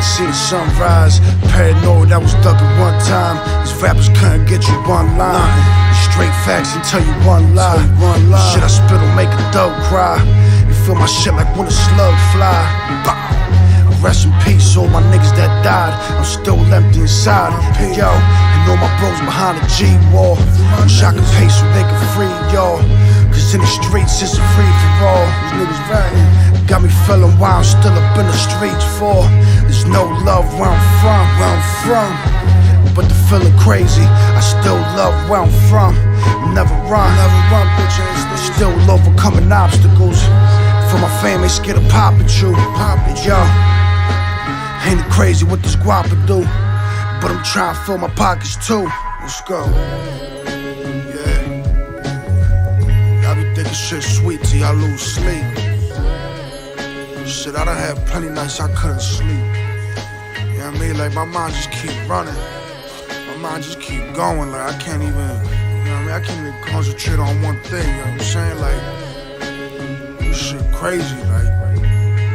gotta see the sunrise. Paranoid, that was dug at one time. These rappers couldn't get you one line. Straight facts and tell you one lie. Shit I spit will make a dog cry. You feel my shit like when a slug fly. Rest in peace, all my niggas that died. I'm still empty inside. Yo, and all my bros behind the G-wall. Wish I could pay so they could free y'all. Cause in the streets it's a free for all. These niggas ratting got me feeling why I'm still up in the streets for. There's no love where I'm from. But the feeling crazy, I still love where I'm from. Never run, bitch. Still overcoming obstacles. For my family, scared to pop at you. Yo, ain't it crazy what this guapa do? But I'm trying to fill my pockets too. Let's go. Yeah. Y'all be thinking shit sweet till y'all lose sleep. Shit, I done had plenty nights I couldn't sleep. You know what I mean? Like my mind just keep running. My mind just keep going. Like I can't even, you know what I mean? I can't even concentrate on one thing. You know what I'm saying? Like this shit crazy. Like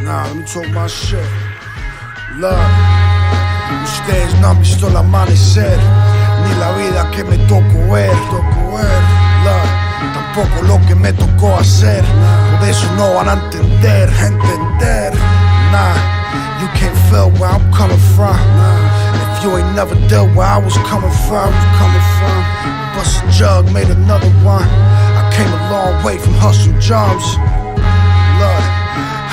nah, let me talk my shit. Love, ustedes no han visto el amanecer, ni la vida que me tocó ver. Love, tampoco lo que me tocó hacer. Por eso no van a entender. Nah, you can't feel where I'm coming from. If you ain't never dealt where I was coming from. Bust a jug, made another one. I came a long way from hustle jobs. Love,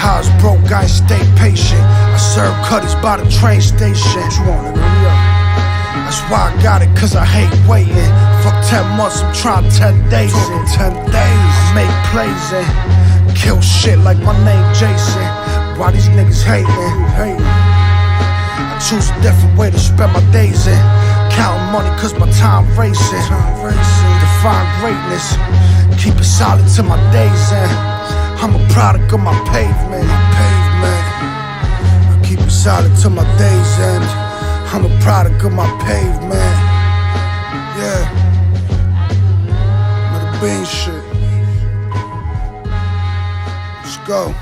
I was broke, I ain't stay patient. I serve cutties by the train station. That's why I got it, cause I hate waiting. Fuck 10 months, I'm trying 10 days in. 10 days, I make plays and kill shit like my name Jason. Why these niggas hating? I choose a different way to spend my days in. Counting money cause my time racing. Define greatness, keep it solid till my days end. I'm a product of my pavement. I keep it solid till my days end. I'm a product of my pavement. Yeah. With the bean shit. Let's go.